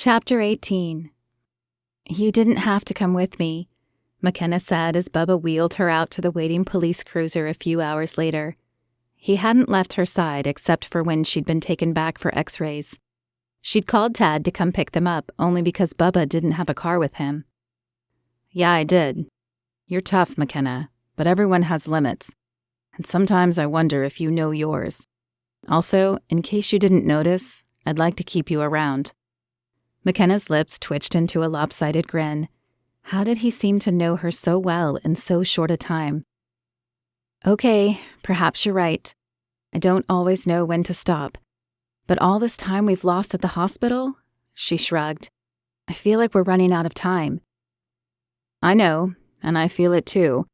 Chapter 18. You didn't have to come with me, Makenna said as Bubba wheeled her out to the waiting police cruiser a few hours later. He hadn't left her side except for when she'd been taken back for x-rays. She'd called Tad to come pick them up only because Bubba didn't have a car with him. Yeah, I did. You're tough, Makenna, but everyone has limits. And sometimes I wonder if you know yours. Also, in case you didn't notice, I'd like to keep you around. Makenna's lips twitched into a lopsided grin. How did he seem to know her so well in so short a time? Okay, perhaps you're right. I don't always know when to stop. But all this time we've lost at the hospital? She shrugged. I feel like we're running out of time. I know, and I feel it too.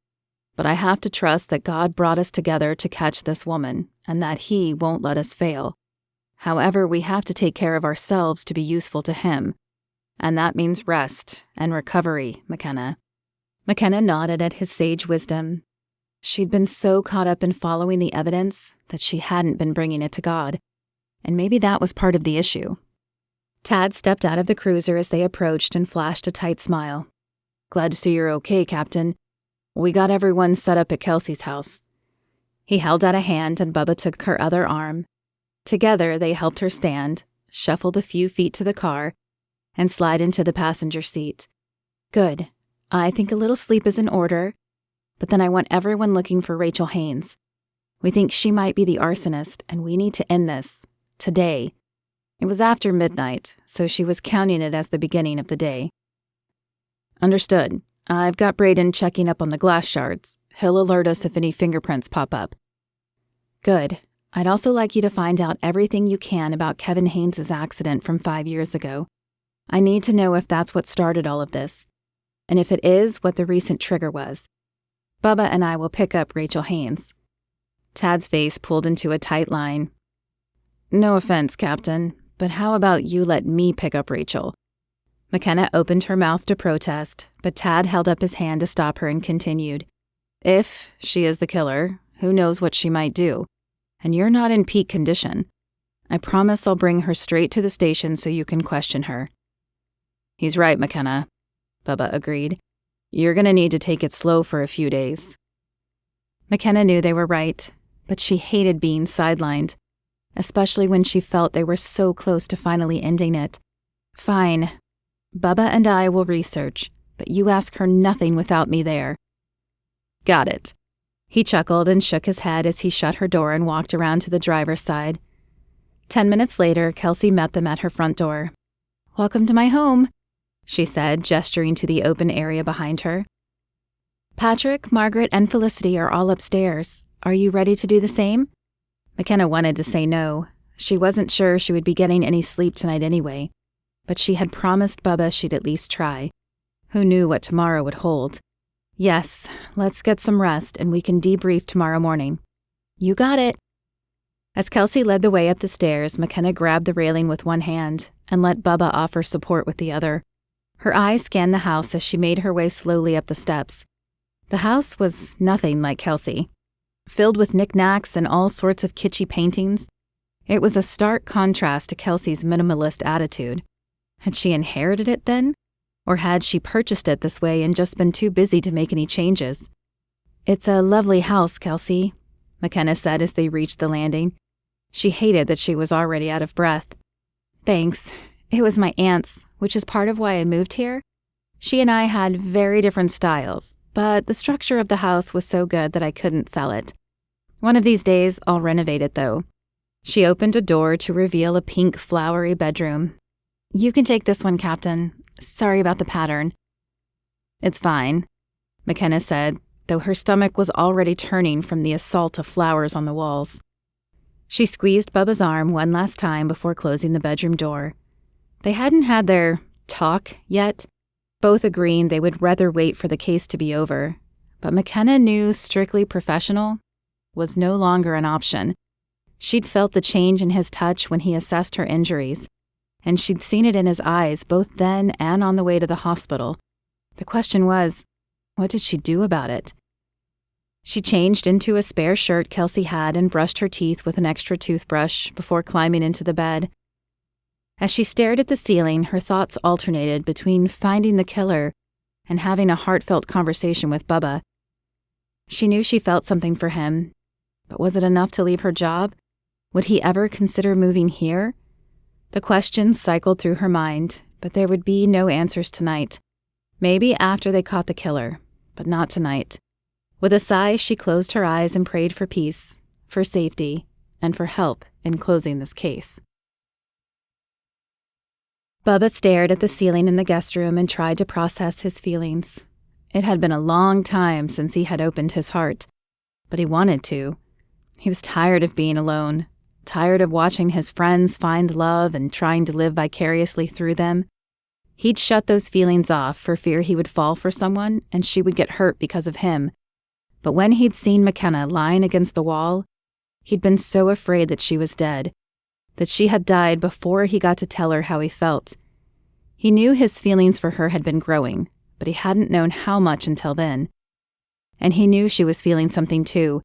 But I have to trust that God brought us together to catch this woman, and that He won't let us fail. However, we have to take care of ourselves to be useful to Him. And that means rest and recovery, Makenna. Makenna nodded at his sage wisdom. She'd been so caught up in following the evidence that she hadn't been bringing it to God. And maybe that was part of the issue. Tad stepped out of the cruiser as they approached and flashed a tight smile. Glad to see you're okay, Captain. We got everyone set up at Kelsey's house. He held out a hand and Bubba took her other arm. Together, they helped her stand, shuffle the few feet to the car, and slide into the passenger seat. Good. I think a little sleep is in order, but then I want everyone looking for Rachel Haynes. We think she might be the arsonist, and we need to end this. Today. It was after midnight, so she was counting it as the beginning of the day. Understood. I've got Braden checking up on the glass shards. He'll alert us if any fingerprints pop up. Good. I'd also like you to find out everything you can about Kevin Haynes' accident from 5 years ago. I need to know if that's what started all of this, and if it is, what the recent trigger was. Bubba and I will pick up Rachel Haynes. Tad's face pulled into a tight line. No offense, Captain, but how about you let me pick up Rachel? Makenna opened her mouth to protest, but Tad held up his hand to stop her and continued. If she is the killer, who knows what she might do? And you're not in peak condition. I promise I'll bring her straight to the station so you can question her. He's right, Makenna, Bubba agreed. You're going to need to take it slow for a few days. Makenna knew they were right, but she hated being sidelined, especially when she felt they were so close to finally ending it. Fine. Bubba and I will research, but you ask her nothing without me there. Got it. He chuckled and shook his head as he shut her door and walked around to the driver's side. 10 minutes later, Kelsey met them at her front door. Welcome to my home, she said, gesturing to the open area behind her. Patrick, Margaret, and Felicity are all upstairs. Are you ready to do the same? Makenna wanted to say no. She wasn't sure she would be getting any sleep tonight anyway, but she had promised Bubba she'd at least try. Who knew what tomorrow would hold? Yes, let's get some rest and we can debrief tomorrow morning. You got it. As Kelsey led the way up the stairs, Makenna grabbed the railing with one hand and let Bubba offer support with the other. Her eyes scanned the house as she made her way slowly up the steps. The house was nothing like Kelsey. Filled with knickknacks and all sorts of kitschy paintings, it was a stark contrast to Kelsey's minimalist attitude. Had she inherited it then? Or had she purchased it this way and just been too busy to make any changes? It's a lovely house, Kelsey, Makenna said as they reached the landing. She hated that she was already out of breath. Thanks. It was my aunt's, which is part of why I moved here. She and I had very different styles, but the structure of the house was so good that I couldn't sell it. One of these days, I'll renovate it, though. She opened a door to reveal a pink, flowery bedroom. You can take this one, Captain. Sorry about the pattern. It's fine, Makenna said, though her stomach was already turning from the assault of flowers on the walls. She squeezed Bubba's arm one last time before closing the bedroom door. They hadn't had their talk yet, both agreeing they would rather wait for the case to be over, but Makenna knew strictly professional was no longer an option. She'd felt the change in his touch when he assessed her injuries, and she'd seen it in his eyes both then and on the way to the hospital. The question was, what did she do about it? She changed into a spare shirt Kelsey had and brushed her teeth with an extra toothbrush before climbing into the bed. As she stared at the ceiling, her thoughts alternated between finding the killer and having a heartfelt conversation with Bubba. She knew she felt something for him, but was it enough to leave her job? Would he ever consider moving here? The questions cycled through her mind, but there would be no answers tonight. Maybe after they caught the killer, but not tonight. With a sigh, she closed her eyes and prayed for peace, for safety, and for help in closing this case. Bubba stared at the ceiling in the guest room and tried to process his feelings. It had been a long time since he had opened his heart, but he wanted to. He was tired of being alone, tired of watching his friends find love and trying to live vicariously through them. He'd shut those feelings off for fear he would fall for someone and she would get hurt because of him. But when he'd seen Makenna lying against the wall, he'd been so afraid that she was dead, that she had died before he got to tell her how he felt. He knew his feelings for her had been growing, but he hadn't known how much until then. And he knew she was feeling something too.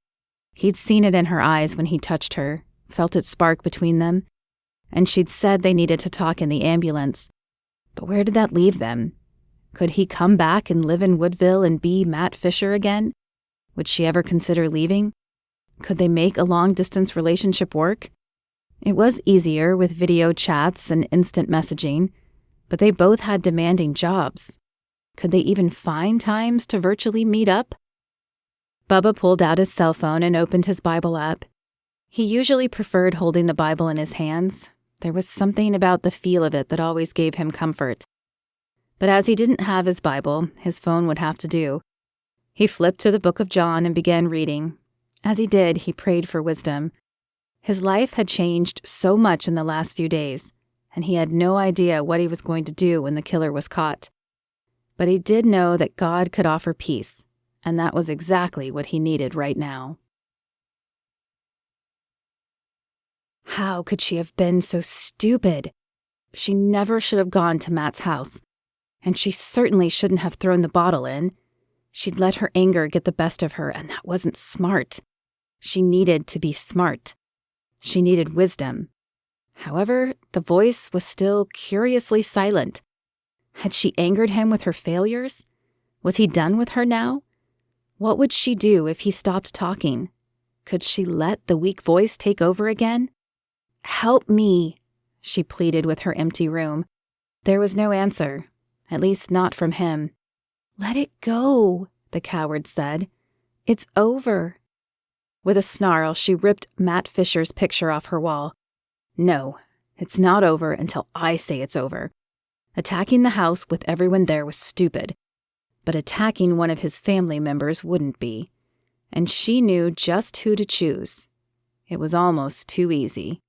He'd seen it in her eyes when he touched her, felt it spark between them, and she'd said they needed to talk in the ambulance. But where did that leave them? Could he come back and live in Woodville and be Matt Fisher again? Would she ever consider leaving? Could they make a long-distance relationship work? It was easier with video chats and instant messaging, but they both had demanding jobs. Could they even find times to virtually meet up? Bubba pulled out his cell phone and opened his Bible app. He usually preferred holding the Bible in his hands. There was something about the feel of it that always gave him comfort. But as he didn't have his Bible, his phone would have to do. He flipped to the book of John and began reading. As he did, he prayed for wisdom. His life had changed so much in the last few days, and he had no idea what he was going to do when the killer was caught. But he did know that God could offer peace, and that was exactly what he needed right now. How could she have been so stupid? She never should have gone to Matt's house, and she certainly shouldn't have thrown the bottle in. She'd let her anger get the best of her, and that wasn't smart. She needed to be smart. She needed wisdom. However, the voice was still curiously silent. Had she angered him with her failures? Was he done with her now? What would she do if he stopped talking? Could she let the weak voice take over again? "Help me," she pleaded with her empty room. There was no answer, at least not from him. "Let it go," the coward said. "It's over." With a snarl, she ripped Matt Fisher's picture off her wall. "No, it's not over until I say it's over." Attacking the house with everyone there was stupid, but attacking one of his family members wouldn't be. And she knew just who to choose. It was almost too easy.